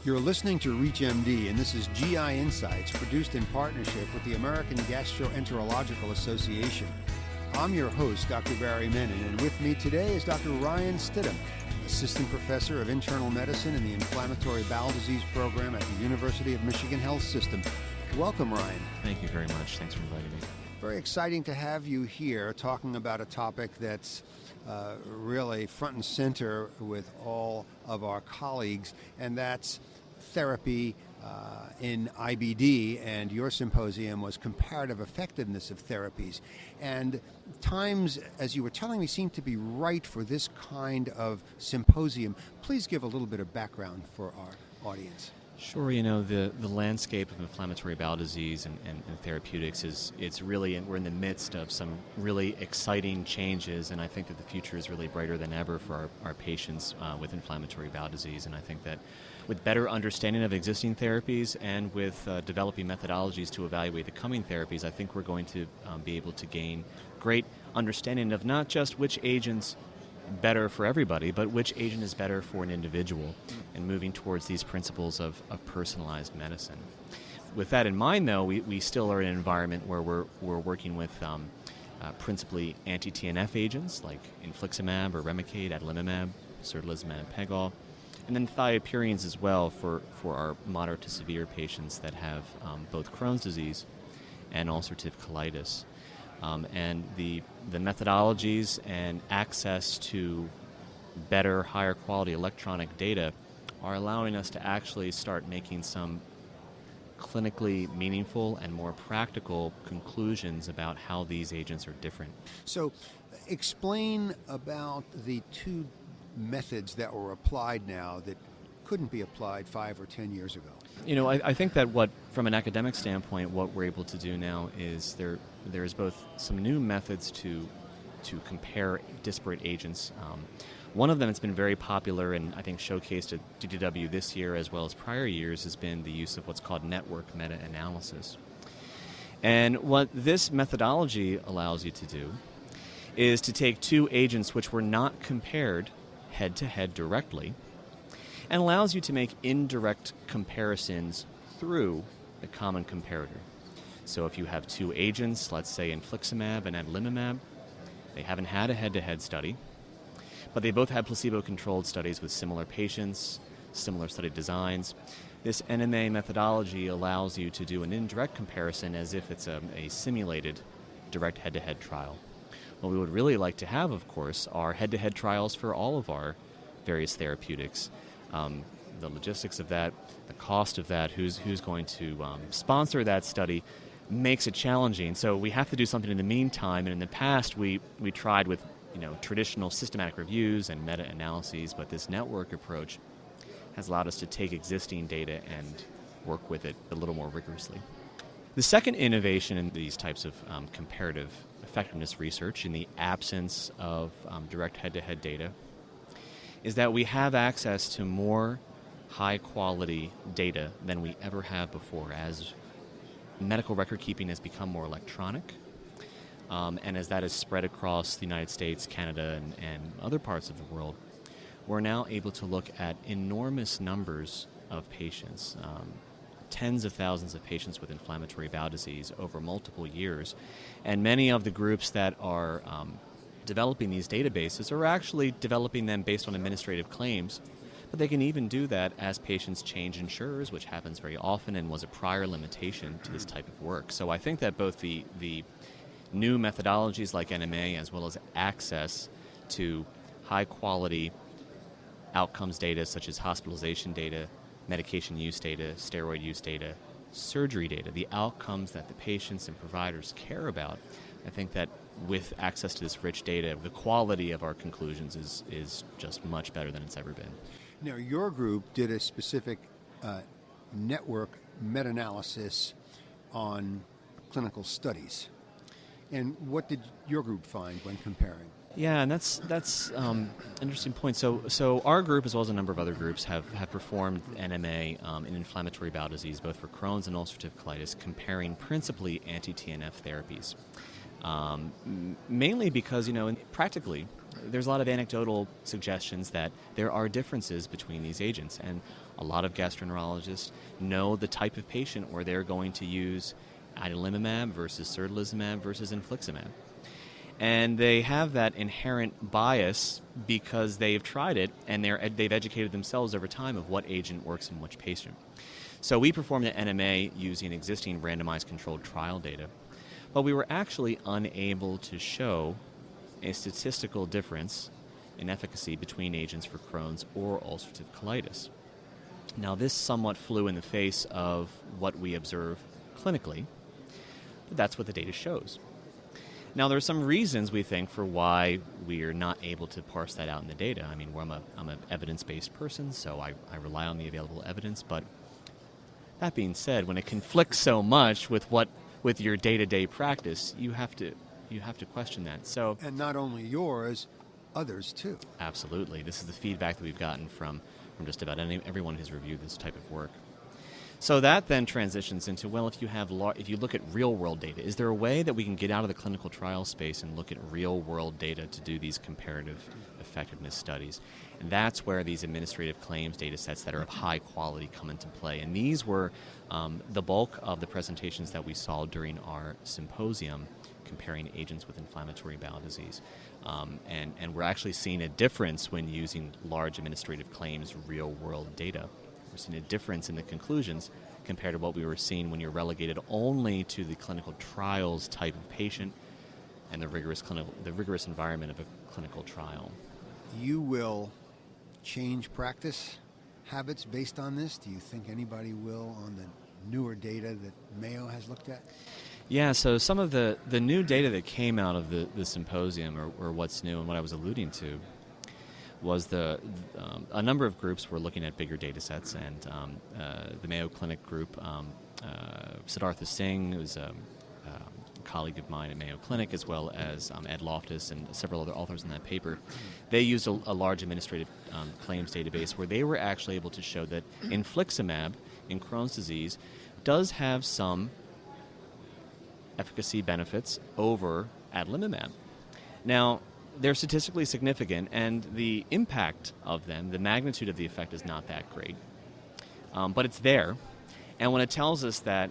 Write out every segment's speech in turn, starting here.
You're listening to ReachMD, and this is GI Insights, produced in partnership with the American Gastroenterological Association. I'm your host, Dr. Barry Mennen, and with me today is Dr. Ryan Stidham, Assistant Professor of Internal Medicine in the Inflammatory Bowel Disease Program at the University of Michigan Health System. Welcome, Ryan. Thank you very much. Thanks for inviting me. Very exciting to have you here talking about a topic that's really front and center with all of our colleagues, and that's therapy in IBD, and your symposium was Comparative Effectiveness of Therapies. And times, as you were telling me, seem to be right for this kind of symposium. Please give a little bit of background for our audience. Sure, the landscape of inflammatory bowel disease and therapeutics we're in the midst of some really exciting changes, and I think that the future is really brighter than ever for our patients with inflammatory bowel disease. And I think that with better understanding of existing therapies and with developing methodologies to evaluate the coming therapies, I think we're going to be able to gain great understanding of not just which agents better for everybody, but which agent is better for an individual, and moving towards these principles of personalized medicine. With that in mind, though, we still are in an environment where we're working with principally anti-TNF agents like infliximab or Remicade, adalimumab, certolizumab, Pegol, and then thiopurines as well for our moderate to severe patients that have both Crohn's disease and ulcerative colitis. And the methodologies and access to better, higher quality electronic data are allowing us to actually start making some clinically meaningful and more practical conclusions about how these agents are different. So explain about the two methods that were applied now that couldn't be applied 5 or 10 years ago. I think that from an academic standpoint, what we're able to do now is there's both some new methods to compare disparate agents. One of them that's been very popular and I think showcased at DDW this year as well as prior years has been the use of what's called network meta-analysis. And what this methodology allows you to do is to take two agents which were not compared head-to-head directly, and allows you to make indirect comparisons through the common comparator. So if you have two agents, let's say infliximab and adalimumab, they haven't had a head-to-head study, but they both had placebo-controlled studies with similar patients, similar study designs. This NMA methodology allows you to do an indirect comparison as if it's a simulated direct head-to-head trial. What we would really like to have, of course, are head-to-head trials for all of our various therapeutics. The logistics of that, the cost of that, who's going to sponsor that study makes it challenging. So we have to do something in the meantime. And in the past, we tried with traditional systematic reviews and meta-analyses, but this network approach has allowed us to take existing data and work with it a little more rigorously. The second innovation in these types of comparative effectiveness research, in the absence of direct head-to-head data, is that we have access to more high-quality data than we ever have before as medical record keeping has become more electronic, and as that is spread across the United States, Canada, and other parts of the world. We're now able to look at enormous numbers of patients, tens of thousands of patients with inflammatory bowel disease over multiple years, and many of the groups that are developing these databases are actually developing them based on administrative claims, but they can even do that as patients change insurers, which happens very often and was a prior limitation to this type of work. So I think that both the new methodologies like NMA as well as access to high-quality outcomes data such as hospitalization data, medication use data, steroid use data, surgery data, the outcomes that the patients and providers care about, I think that with access to this rich data, the quality of our conclusions is just much better than it's ever been. Now, your group did a specific network meta-analysis on clinical studies. And what did your group find when comparing? Yeah, and that's an interesting point. So our group, as well as a number of other groups, have performed NMA in inflammatory bowel disease, both for Crohn's and ulcerative colitis, comparing principally anti-TNF therapies. Mainly because, practically, there's a lot of anecdotal suggestions that there are differences between these agents, and a lot of gastroenterologists know the type of patient where they're going to use adalimumab versus certolizumab versus infliximab. And they have that inherent bias because they've tried it and they've educated themselves over time of what agent works in which patient. So we performed an NMA using existing randomized controlled trial data, but we were actually unable to show a statistical difference in efficacy between agents for Crohn's or ulcerative colitis. Now, this somewhat flew in the face of what we observe clinically, but that's what the data shows. Now, there are some reasons, we think, for why we are not able to parse that out in the data. I mean, I'm an evidence-based person, so I rely on the available evidence. But that being said, when it conflicts so much with your day-to-day practice, you have to question that. So, and not only yours, others too. Absolutely. This is the feedback that we've gotten from just about everyone who's reviewed this type of work. So that then transitions into, well, if you look at real-world data, is there a way that we can get out of the clinical trial space and look at real-world data to do these comparative effectiveness studies? And that's where these administrative claims data sets that are of high quality come into play. And these were the bulk of the presentations that we saw during our symposium comparing agents with inflammatory bowel disease. And we're actually seeing a difference when using large administrative claims real-world data. We're seeing a difference in the conclusions compared to what we were seeing when you're relegated only to the clinical trials type of patient and the rigorous environment of a clinical trial. You will change practice habits based on this? Do you think anybody will on the newer data that Mayo has looked at? Yeah, so some of the new data that came out of the symposium, or what's new and what I was alluding to, was a number of groups were looking at bigger data sets, and the Mayo Clinic group, Siddhartha Singh, who's a colleague of mine at Mayo Clinic, as well as Ed Loftus and several other authors in that paper, they used a large administrative claims database where they were actually able to show that infliximab in Crohn's disease does have some efficacy benefits over adalimumab. Now, they're statistically significant, and the impact of them, the magnitude of the effect, is not that great. But it's there. And when it tells us that,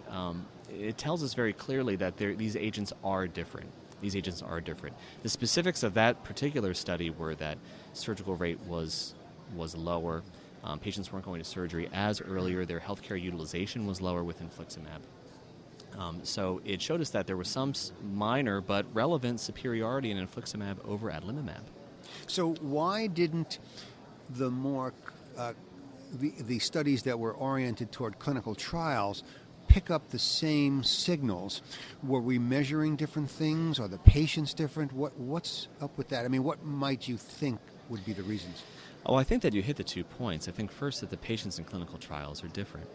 it tells us very clearly that these agents are different. These agents are different. The specifics of that particular study were that surgical rate was lower. Patients weren't going to surgery as earlier. Their healthcare utilization was lower with infliximab. So it showed us that there was some minor but relevant superiority in infliximab over adalimumab. So why didn't the more the studies that were oriented toward clinical trials pick up the same signals? Were we measuring different things? Are the patients different? What's up with that? I mean, what might you think would be the reasons? Oh, I think that you hit the 2 points. I think first that the patients in clinical trials are different.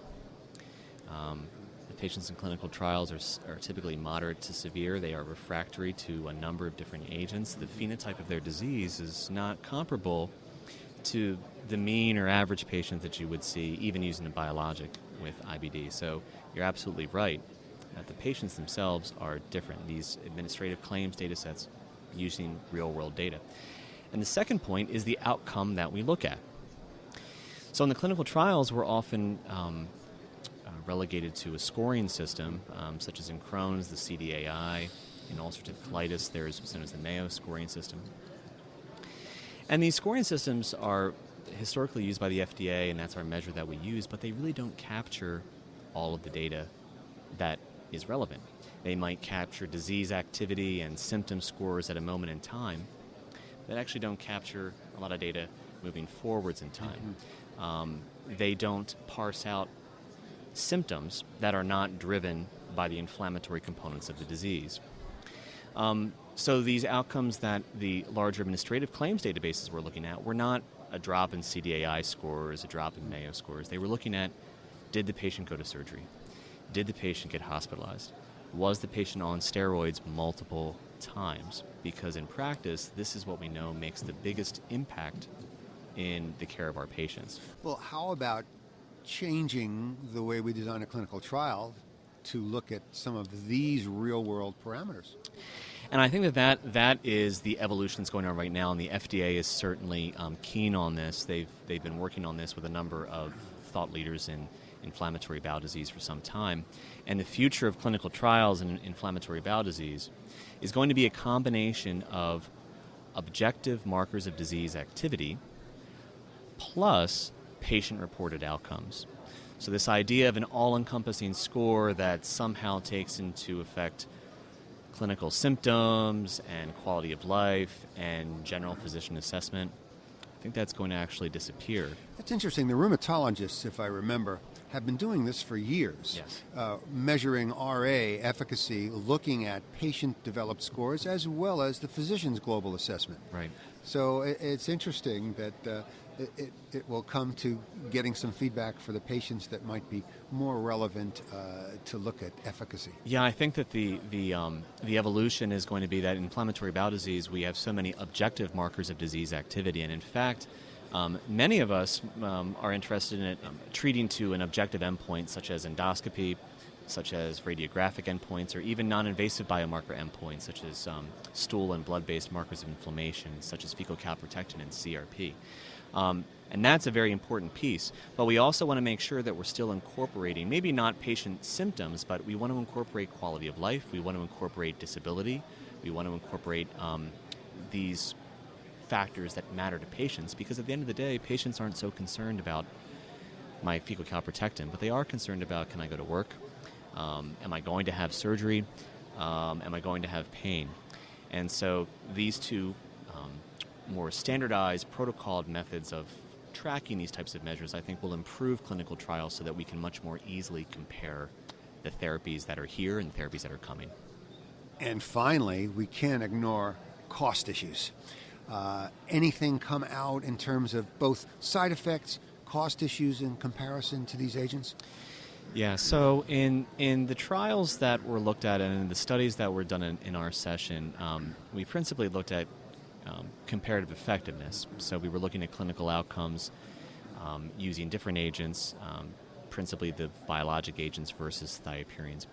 Patients in clinical trials are typically moderate to severe. They are refractory to a number of different agents. The phenotype of their disease is not comparable to the mean or average patient that you would see even using a biologic with IBD. So you're absolutely right that the patients themselves are different. These administrative claims data sets using real-world data. And the second point is the outcome that we look at. So in the clinical trials, we're often relegated to a scoring system, such as in Crohn's, the CDAI. In ulcerative colitis, there's what's known as the Mayo scoring system. And these scoring systems are historically used by the FDA, and that's our measure that we use, but they really don't capture all of the data that is relevant. They might capture disease activity and symptom scores at a moment in time, that actually don't capture a lot of data moving forwards in time. They don't parse out symptoms that are not driven by the inflammatory components of the disease. So these outcomes that the larger administrative claims databases were looking at were not a drop in CDAI scores, a drop in Mayo scores. They were looking at, did the patient go to surgery? Did the patient get hospitalized? Was the patient on steroids multiple times? Because in practice, this is what we know makes the biggest impact in the care of our patients. Well, how about changing the way we design a clinical trial to look at some of these real-world parameters? And I think that is the evolution that's going on right now, and the FDA is certainly keen on this. They've been working on this with a number of thought leaders in inflammatory bowel disease for some time. And the future of clinical trials in inflammatory bowel disease is going to be a combination of objective markers of disease activity plus patient-reported outcomes. So this idea of an all-encompassing score that somehow takes into effect clinical symptoms and quality of life and general physician assessment, I think that's going to actually disappear. That's interesting. The rheumatologists, if I remember, have been doing this for years. Yes. Measuring RA efficacy, looking at patient-developed scores as well as the physician's global assessment. Right. So it's interesting that it will come to getting some feedback for the patients that might be more relevant to look at efficacy. Yeah, I think that the evolution is going to be that in inflammatory bowel disease we have so many objective markers of disease activity, and in fact many of us are interested in it treating to an objective endpoint such as endoscopy, such as radiographic endpoints, or even non-invasive biomarker endpoints such as stool and blood-based markers of inflammation such as fecal calprotectin and CRP. And that's a very important piece. But we also want to make sure that we're still incorporating, maybe not patient symptoms, but we want to incorporate quality of life, we want to incorporate disability, we want to incorporate these factors that matter to patients, because at the end of the day, patients aren't so concerned about my fecal calprotectin, but they are concerned about, can I go to work? Am I going to have surgery? Am I going to have pain? And so these two more standardized, protocoled methods of tracking these types of measures, I think, will improve clinical trials so that we can much more easily compare the therapies that are here and the therapies that are coming. And finally, we can't ignore cost issues. Anything come out in terms of both side effects, cost issues in comparison to these agents? Yeah, so in the trials that were looked at and in the studies that were done in our session, we principally looked at comparative effectiveness. So we were looking at clinical outcomes using different agents, principally the biologic agents versus thiopurines.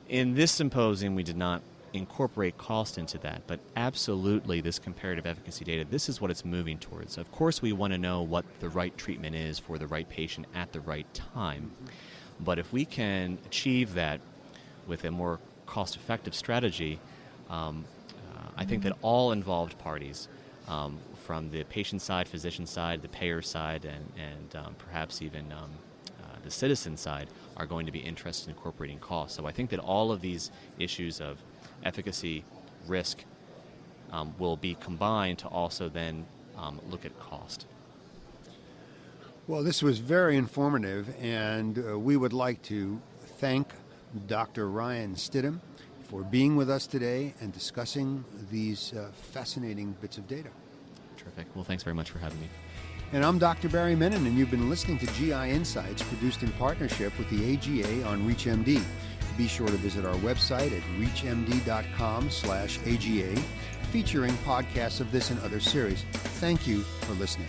In this symposium, we did not incorporate cost into that, but absolutely this comparative efficacy data, this is what it's moving towards. Of course, we want to know what the right treatment is for the right patient at the right time, but if we can achieve that with a more cost-effective strategy, I think that all involved parties, from the patient side, physician side, the payer side, and perhaps even the citizen side, are going to be interested in incorporating cost. So I think that all of these issues of efficacy, risk, will be combined to also then look at cost. Well, this was very informative, and we would like to thank Dr. Ryan Stidham for being with us today and discussing these fascinating bits of data. Terrific. Well, thanks very much for having me. And I'm Dr. Barry Mennen, and you've been listening to GI Insights, produced in partnership with the AGA on ReachMD. Be sure to visit our website at reachmd.com/AGA, featuring podcasts of this and other series. Thank you for listening.